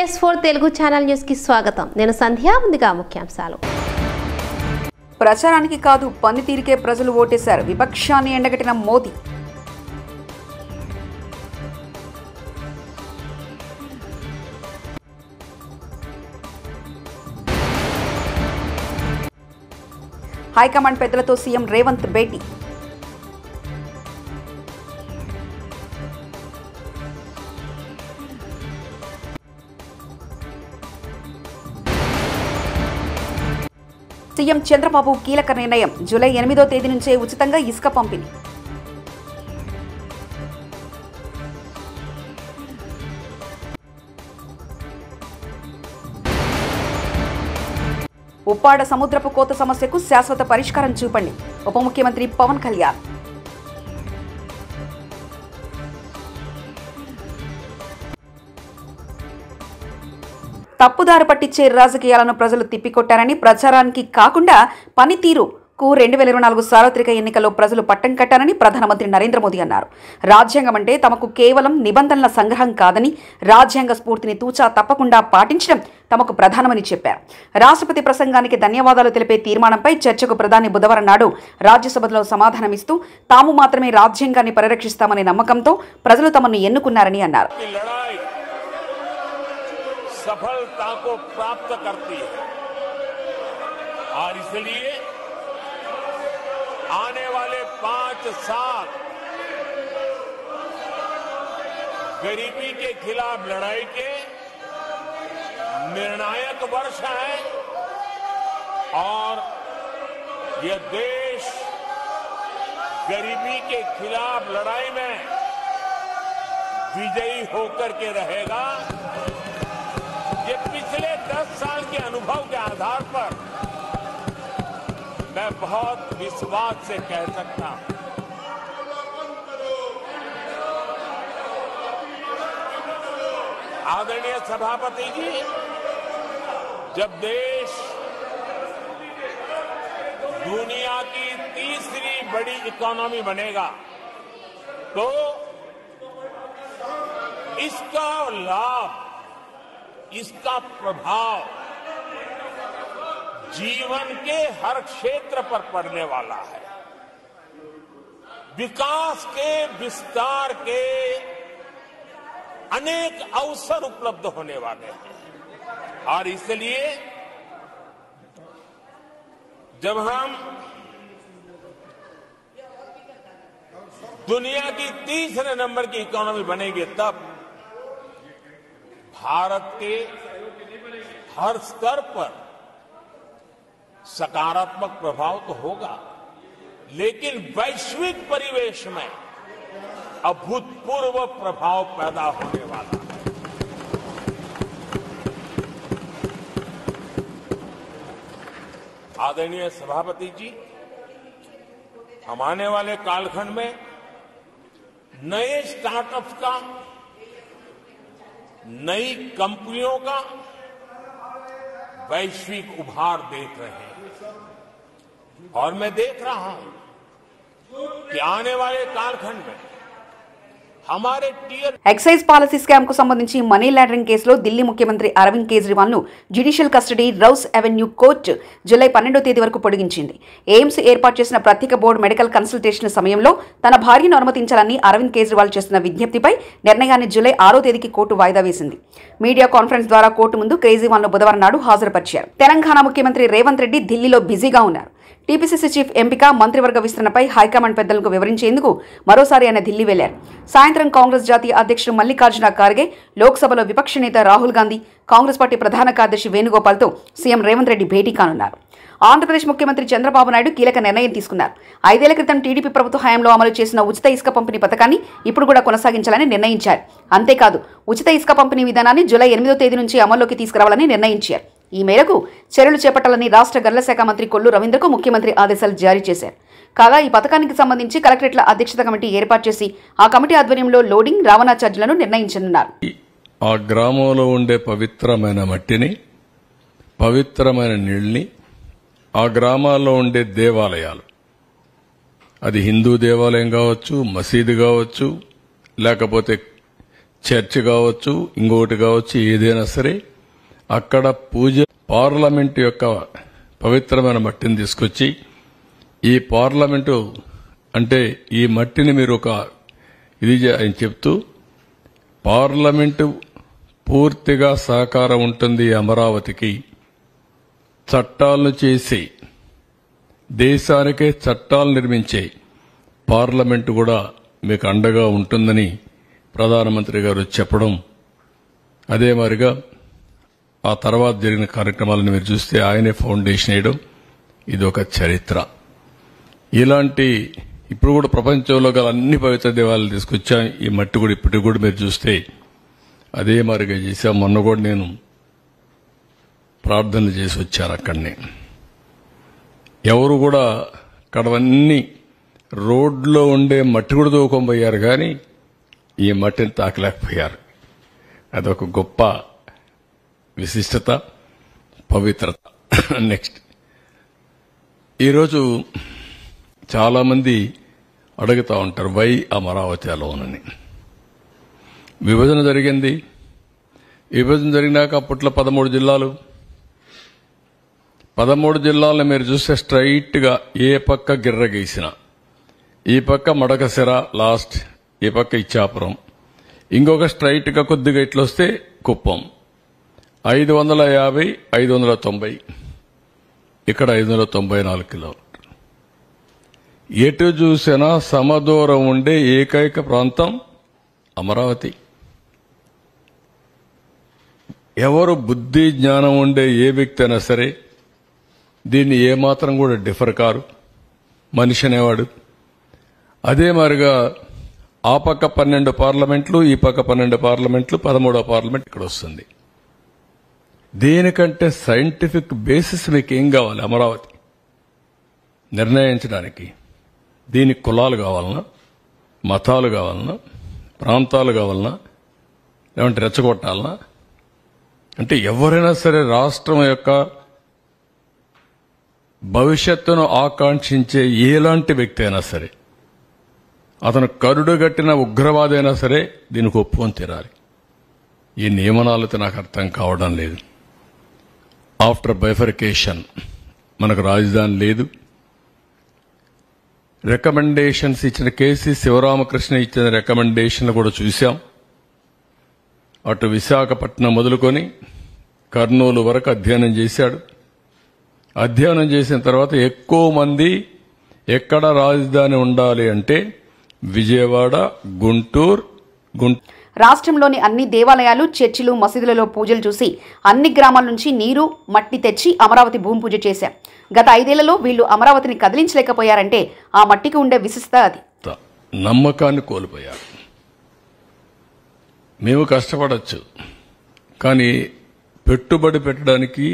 PS4 Telugu channel news కి స్వాగతం. నేను సంధ్య. ముందుగా ముఖ్యాంశాలు. ప్రచారానికి కాదు పనితీరుకే ప్రజలు ఓటేశారు. విపక్షాన్ని ఎండగట్టిన మోదీ. హైకమాండ్ పెద్దలతో సీఎం రేవంత్ భేటీ. సీఎం చంద్రబాబు కీలక నిర్ణయం. జూలై 8వ తేదీ నుంచే ఉచితంగా ఇసుక పంపిణీ. ఉప్పాడ సముద్రపు కోత సమస్యకు శాశ్వత పరిష్కారం చూపండి. ఉప ముఖ్యమంత్రి పవన్ కళ్యాణ్. తప్పుదారి పట్టించే రాజకీయాలను ప్రజలు తిప్పికొట్టారని, ప్రచారానికి కాకుండా పనితీరుకు 2024 సార్వత్రిక ఎన్నికల్లో ప్రజలు పట్టం కట్టారని ప్రధానమంత్రి నరేంద్ర మోదీ అన్నారు. రాజ్యాంగం అంటే తమకు కేవలం నిబంధనల సంగ్రహం కాదని, రాజ్యాంగ స్ఫూర్తిని తూచా తప్పకుండా పాటించడం తమకు ప్రధానమని చెప్పారు. రాష్ట్రపతి ప్రసంగానికి ధన్యవాదాలు తెలిపే తీర్మానంపై చర్చకు ప్రధాని బుధవారం నాడు రాజ్యసభలో సమాధానమిస్తూ తాము మాత్రమే రాజ్యాంగాన్ని పరిరక్షిస్తామనే నమ్మకంతో ప్రజలు తమను ఎన్నుకున్నారని అన్నారు. सफलता को प्राप्त करती है और इसलिए आने वाले 5 साल गरीबी के खिलाफ लड़ाई के निर्णायक वर्ष है और यह देश गरीबी के खिलाफ लड़ाई में विजयी होकर के रहेगा. ये पिछले 10 साल के अनुभव के आधार पर मैं बहुत विश्वास से कह सकता हूं. आदरणीय सभापति जी, जब देश दुनिया की तीसरी बड़ी इकोनॉमी बनेगा तो इसका लाभ, इसका प्रभाव जीवन के हर क्षेत्र पर पड़ने वाला है. विकास के विस्तार के अनेक अवसर उपलब्ध होने वाले हैं और इसलिए जब हम दुनिया की तीसरे नंबर की इकोनॉमी बनेगी तब भारत के हर स्तर पर सकारात्मक प्रभाव तो होगा, लेकिन वैश्विक परिवेश में अभूतपूर्व प्रभाव पैदा होने वाला है. आदरणीय सभापति जी, हम आने वाले कालखंड में नए स्टार्टअप्स का, नई कंपनियों का वैश्विक उभार देख रहे हैं और मैं देख रहा हूं कि आने वाले कालखंड में हमारे ఎక్సైజ్ పాలసీ స్కామ్ కు సంబంధించి మనీ లాండరింగ్ కేసులో ఢిల్లీ ముఖ్యమంత్రి అరవింద్ కేజ్రీవాల్ ను judicial custody Rouse Avenue court July 12వ తేదీ వరకు పొడిగించింది. ఎయిమ్స్ ఏర్పాటు చేసిన ప్రత్యేక బోర్డు మెడికల్ కన్సల్టేషన్ సమయంలో తన భార్యను అనుమతించాలని అరవింద్ కేజ్రీవాల్ చేస్తున్న విజ్ఞప్తిపై నిర్ణయాన్ని జూలై 6వ తేదీకి కోర్టు వాయిదా వేసింది. మీడియా కాన్ఫరెన్స్ ద్వారా కోర్టు ముందు కేజ్రీవాల్ ను బుధవారం నాడు హాజరుపరిచారు. తెలంగాణ ముఖ్యమంత్రి రేవంత్ రెడ్డి ఢిల్లీలో బిజీగా ఉన్నారు. టీపీసీసీ చీఫ్ ఎంపిక, మంత్రివర్గ విస్తరణపై హైకమాండ్ పెద్దలకు వివరించేందుకు మరోసారి ఆయన ఢిల్లీ వెళ్లారు. సాయంత్రం కాంగ్రెస్ జాతీయ అధ్యక్షుడు మల్లికార్జున ఖార్గే, లోక్సభలో విపక్ష నేత రాహుల్ గాంధీ, కాంగ్రెస్ పార్టీ ప్రధాన కార్యదర్శి వేణుగోపాల్తో సీఎం రేవంత్ రెడ్డి భేటీ కానున్నారు. ఆంధ్రప్రదేశ్ ముఖ్యమంత్రి చంద్రబాబు నాయుడు కీలక నిర్ణయం తీసుకున్నారు. 5 ఏళ్ల క్రితం టీడీపీ ప్రభుత్వ హయాంలో అమలు చేసిన ఉచిత ఇసుక పంపిణీ పథకాన్ని ఇప్పుడు కూడా కొనసాగించాలని నిర్ణయించారు. అంతేకాదు, ఉచిత ఇసుక పంపిణీ విధానాన్ని జూలై 8వ తేదీ నుంచి అమల్లోకి తీసుకురావాలని నిర్ణయించారు. ఈ మేరకు చర్యలు చేపట్టాలని రాష్ట్ర గనుల శాఖ మంత్రి కొల్లు రవీంద్రకు ముఖ్యమంత్రి ఆదేశాలు జారీ చేశారు. కాగా ఈ పథకానికి సంబంధించి కలెక్టరేట్ల అధ్యక్షత కమిటీ ఏర్పాటు చేసి ఆ కమిటీ ఆధ్వర్యంలో లోడింగ్, రవాణా ఛార్జీలను నిర్ణయించనున్నారు. ఆ గ్రామంలో ఉండే పవిత్రమైన మట్టిని, పవిత్రమైన నీళ్ళని, ఆ గ్రామాల్లో ఉండే దేవాలయాలు, అది హిందూ దేవాలయం కావచ్చు, మసీదు కావచ్చు, లేకపోతే చర్చ్ కావచ్చు, ఇంకొకటి కావచ్చు, ఏదైనా సరే అక్కడ పూజ పార్లమెంటు యొక్క పవిత్రమైన మట్టిని తీసుకొచ్చి, ఈ పార్లమెంటు అంటే ఈ మట్టిని మీరు ఒక ఇది ఆయన చెప్తూ, పార్లమెంటు పూర్తిగా సహకారం ఉంటుంది అమరావతికి, చట్టాలను చేసి దేశానికే చట్టాలు నిర్మించే పార్లమెంటు కూడా మీకు అండగా ఉంటుందని ప్రధానమంత్రి గారు చెప్పడం, అదే మాదిరిగా ఆ తర్వాత జరిగిన కార్యక్రమాలను మీరు చూస్తే ఆయనే ఫౌండేషన్ వేయడం, ఇది ఒక చరిత్ర. ఇలాంటి ఇప్పుడు కూడా ప్రపంచంలో గల అన్ని పవిత్ర దేవాలయాలు తీసుకొచ్చాం. ఈ మట్టి కూడా ఇప్పటికి కూడా మీరు చూస్తే అదే మాదిరిగా చేశాం. మొన్న కూడా నేను ప్రార్థనలు చేసి వచ్చాను అక్కడనే. ఎవరు కూడా అక్కడవన్నీ రోడ్లో ఉండే మట్టి కూడా తోకొనిపోయారు, కానీ ఈ మట్టిని తాకలేకపోయారు. అదొక గొప్ప విశిష్టత, పవిత్రత. నెక్స్ట్, ఈరోజు చాలా మంది అడుగుతా ఉంటారు వై అమరావతి అలోనని. విభజన జరిగింది. విభజన జరిగినాక అప్పట్లో 13 జిల్లాలు. 13 జిల్లాలను మీరు చూస్తే స్ట్రైట్ గా ఏ పక్క గిర్ర గీసిన, ఈ పక్క మడకసిర లాస్ట్, ఈ పక్క ఇచ్చాపురం, ఇంకొక స్ట్రైట్ గా కొద్దిగా ఇట్లొస్తే కుప్పం. 550, 590, ఇక్కడ 594 కిలోమీటర్లు. ఎటు చూసినా సమదూరం ఉండే ఏకైక ప్రాంతం అమరావతి. ఎవరు బుద్ధి జ్ఞానం ఉండే ఏ వ్యక్తి అయినా సరే దీన్ని ఏమాత్రం కూడా డిఫర్ కారు మనిషి అనేవాడు. అదే మాదిరిగా ఆ పక్క 12 పార్లమెంట్లు, ఈ పక్క 12 పార్లమెంట్లు, 13వ పార్లమెంట్ ఇక్కడ వస్తుంది. దేనికంటే సైంటిఫిక్ బేసిస్ మీకు ఏం కావాలి అమరావతి నిర్ణయించడానికి? దీనికి కులాలు కావాలన్నా, మతాలు కావాలన్నా, ప్రాంతాలు కావాలన్నా, లేదంటే రెచ్చగొట్టాలన్నా? అంటే ఎవరైనా సరే రాష్ట్రం యొక్క భవిష్యత్తును ఆకాంక్షించే ఎలాంటి వ్యక్తి అయినా సరే, అతను కరుడుగట్టిన ఉగ్రవాది అయినా సరే దీనికి ఒప్పుకొని తీరాలి. ఈ నియమనాలతో నాకు అర్థం కావడం లేదు. ఆఫ్టర్ బైఫర్కేషన్ మనకు రాజధాని లేదు. రికమెండేషన్స్ ఇచ్చిన కేసీ శివరామకృష్ణ ఇచ్చిన రికమెండేషన్లు కూడా చూశాం. అటు విశాఖపట్నం మొదలుకొని కర్నూలు వరకు అధ్యయనం చేశాడు. అధ్యయనం చేసిన తర్వాత ఎక్కువ మంది ఎక్కడ రాజధాని ఉండాలి అంటే విజయవాడ, గుంటూరు. రాష్ట్రంలోని అన్ని దేవాలయాలు, చర్చిలు, మసీదులలో పూజలు చూసి అన్ని గ్రామాల నుంచి నీరు, మట్టి తెచ్చి అమరావతి భూమి పూజ చేశాం. గత 5 ఏళ్లలో వీళ్లు అమరావతిని కదిలించలేకపోయారంటే ఆ మట్టికి ఉండే విశిష్టత అది. నమ్మకాన్ని కోల్పోయారు. మేము కష్టపడచ్చు, కానీ పెట్టుబడి పెట్టడానికి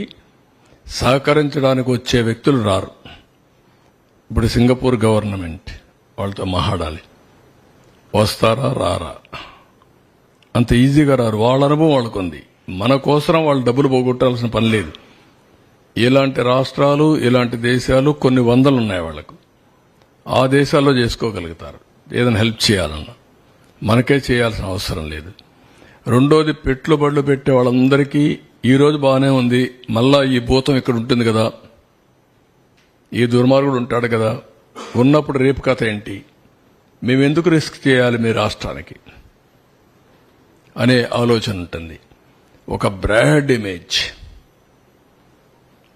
సహకరించడానికి వచ్చే వ్యక్తులు రారు. ఇప్పుడు సింగపూర్ గవర్నమెంట్ వాళ్ళతో మాట్లాడాలి, వస్తారా రారా? అంత ఈజీగా రారు. వాళ్ళ అనుభవం వాళ్ళకుంది. మన కోసం వాళ్ళు డబ్బులు పోగొట్టాల్సిన పని లేదు. ఇలాంటి రాష్ట్రాలు, ఇలాంటి దేశాలు కొన్ని వందలు ఉన్నాయి వాళ్లకు. ఆ దేశాల్లో చేసుకోగలుగుతారు ఏదైనా హెల్ప్ చేయాలన్నా. మనకే చేయాల్సిన అవసరం లేదు. రెండోది, పెట్టుబడులు పెట్టే వాళ్ళందరికీ ఈ రోజు బాగానే ఉంది, మళ్ళా ఈ భూతం ఇక్కడ ఉంటుంది కదా, ఈ దుర్మార్గుడు ఉంటాడు కదా, ఉన్నప్పుడు రేపు కథ ఏంటి, మేమెందుకు రిస్క్ చేయాలి మీ రాష్ట్రానికి అనే ఆలోచన ఉంటుంది. ఒక బ్రాండ్ ఇమేజ్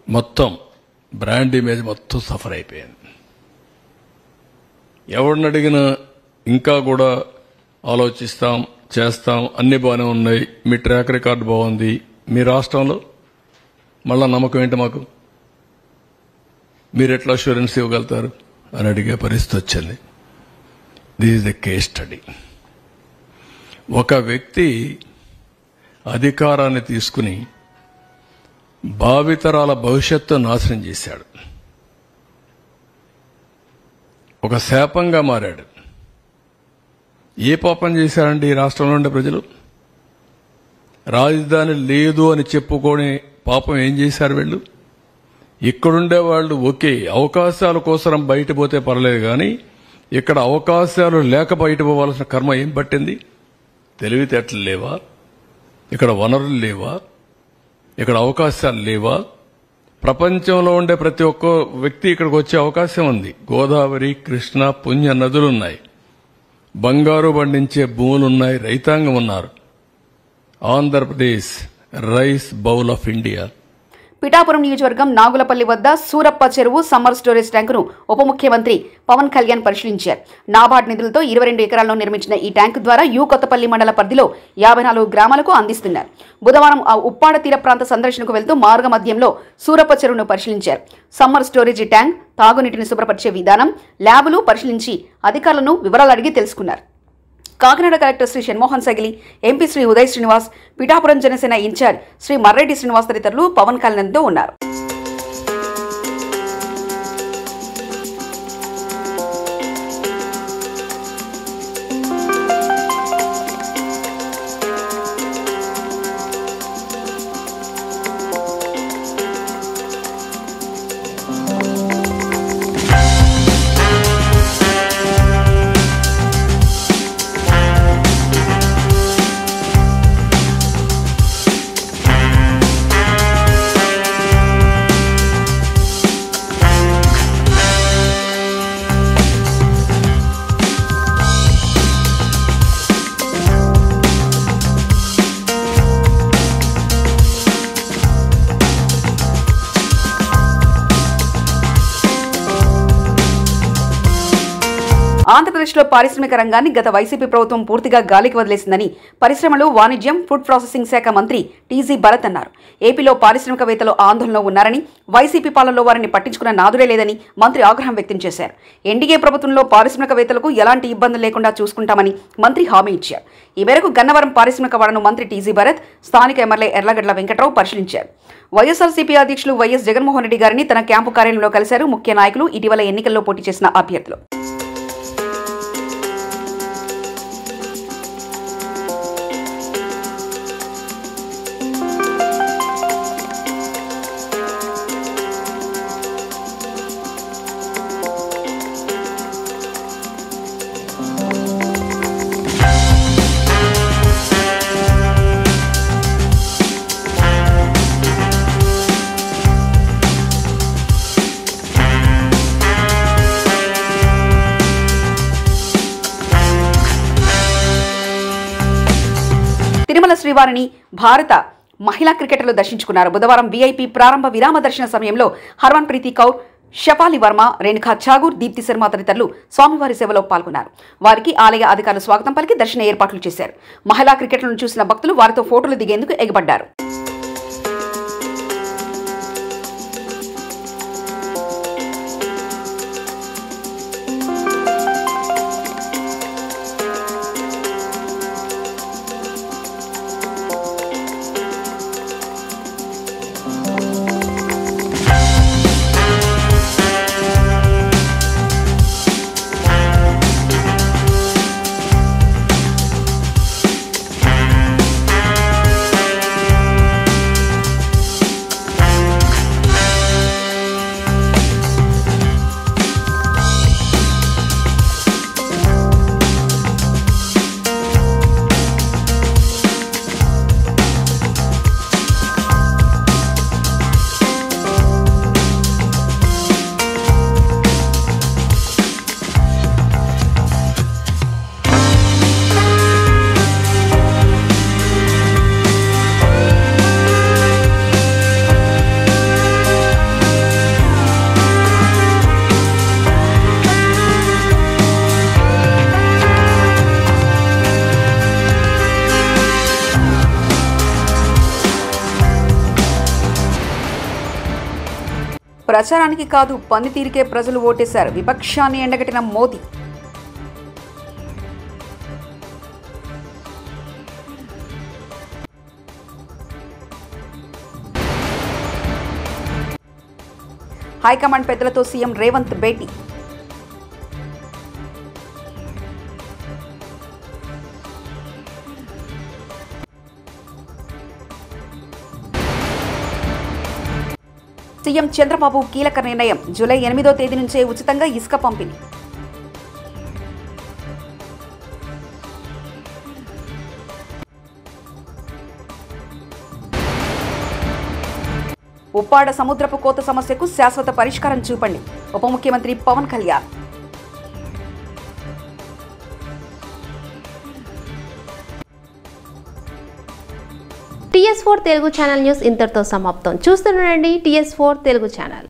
మొత్తం సఫర్ అయిపోయింది. ఎవరిని అడిగినా ఇంకా కూడా ఆలోచిస్తాం, చేస్తాం, అన్ని బాగానే ఉన్నాయి, మీ ట్రాక్ రికార్డు బాగుంది, మీ రాష్ట్రంలో మళ్ళా నమ్మకం ఏంటి మాకు, మీరు ఎట్లా అష్యూరెన్స్ ఇవ్వగలుగుతారు అని అడిగే పరిస్థితి వచ్చింది. This is the case study. ఒక వ్యక్తి అధికారాన్ని తీసుకుని భావితరాల భవిష్యత్తు నాశనం చేశాడు. ఒక శాపంగా మారాడు. ఏ పాపం చేశారండి ఈ రాష్ట్రంలో ఉండే ప్రజలు? రాజధాని లేదు అని చెప్పుకొని పాపం ఏం చేశారు వీళ్ళు? ఇక్కడుండే వాళ్ళు ఒకే అవకాశాల కోసం బయట పోతే పర్లేదు, కానీ ఇక్కడ అవకాశాలు లేక బయట పోవాల్సిన కర్మ ఏం పట్టింది? తెలివితేటలు లేవా? ఇక్కడ వనరులు లేవా? ఇక్కడ అవకాశాలు లేవా? ప్రపంచంలో ఉండే ప్రతి ఒక్క వ్యక్తి ఇక్కడికి వచ్చే అవకాశం ఉంది. గోదావరి, కృష్ణ, పుణ్య నదులున్నాయి, బంగారు పండించే భూములున్నాయి, రైతాంగం ఉన్నారు. Andhra Pradesh rice bowl of India. Pithapuram నియోజకవర్గం నాగులపల్లి వద్ద సూరప్ప చెరువు సమ్మర్ స్టోరేజ్ ట్యాంకును ఉప ముఖ్యమంత్రి పవన్ కళ్యాణ్ పరిశీలించారు. నాబార్డ్ నిధులతో 22 ఎకరాల్లో నిర్మించిన ఈ ట్యాంకు ద్వారా కొత్తపల్లి మండల పరిధిలో 54 గ్రామాలకు అందిస్తున్నారు. బుధవారం ఆ ఉప్పాడ తీర ప్రాంత సందర్శనకు వెళ్తూ మార్గ మధ్యంలో సూరప్ప చెరువును పరిశీలించారు. సమ్మర్ స్టోరేజీ ట్యాంక్, తాగునీటిని శుభ్రపరిచే విధానం, ల్యాబులు పరిశీలించి అధికారులను వివరాలు అడిగి తెలుసుకున్నారు. Kakinada collector Shri Shanmohan Sagili, MP Shri Uday Srinivas, Pithapuram Janasena in-charge Shri Marreddy Srinivas తదితరులు పవన్ కళ్యాణ్తో ఉన్నారు. ఆంధ్రప్రదేశ్లో పారిశ్రామిక రంగాన్ని గత వైసీపీ ప్రభుత్వం పూర్తిగా గాలికి వదిలేసిందని పరిశ్రమలు, వాణిజ్యం, ఫుడ్ ప్రాసెసింగ్ శాఖ మంత్రి టీజీ భరత్ అన్నారు. ఏపీలో పారిశ్రామికవేత్తలు ఆందోళనలో ఉన్నారని, వైసీపీ పాలనలో వారిని పట్టించుకున్న నాదుడే లేదని మంత్రి ఆగ్రహం వ్యక్తం చేశారు. ఎన్డీఏ ప్రభుత్వంలో పారిశ్రామికవేత్తలకు ఎలాంటి ఇబ్బందులు లేకుండా చూసుకుంటామని మంత్రి హామీ ఇచ్చారు. ఈ మేరకు గన్నవరం పారిశ్రామిక వాడను మంత్రి టీజీ భరత్, స్థానిక ఎమ్మెల్యే ఎర్లగడ్ల వెంకట్రావు పరిశీలించారు. వైఎస్ఆర్సీపీ అధ్యక్షులు వైఎస్ జగన్మోహన్ రెడ్డి గారిని తన క్యాంపు కార్యాలయంలో కలిశారు ముఖ్య నాయకులు, ఇటీవల ఎన్నికల్లో పోటీ చేసిన అభ్యర్థులు. తిరుమల శ్రీవారిని భారత మహిళా క్రికెటర్లు దర్శించుకున్నారు. బుధవారం వీఐపీ ప్రారంభ విరామ దర్శన సమయంలో హర్మన్ ప్రీతి కౌర్, షఫాలి వర్మ, రేణుకా ఠాగూర్, దీప్తి శర్మ తదితరులు స్వామివారి సేవలో పాల్గొన్నారు. వారికి ఆలయ అధికారులు స్వాగతం పలికి దర్శన ఏర్పాట్లు చేశారు. మహిళా క్రికెటర్లను చూసిన భక్తులు వారితో ఫోటోలు దిగేందుకు ఎగబడ్డారు. ప్రచారానికి కాదు, పనితీరుకే ప్రజలు ఓటేశారు. విపక్షాన్ని ఎండగట్టిన మోదీ. హైకమాండ్ పెద్దలతో సీఎం రేవంత్ భేటీ. సీఎం చంద్రబాబు కీలక నిర్ణయం. జూలై 8వ తేదీ నుంచే ఉచితంగా ఇసుక పంపిణీ. ఉప్పాడ సముద్రపు కోత సమస్యకు శాశ్వత పరిష్కారం చూపండి ఉప ముఖ్యమంత్రి Pawan Kalyan. TS4 Telugu channel news ఇంతటితో సమాప్తం. చూస్తుండండి TS4 తెలుగు ఛానల్.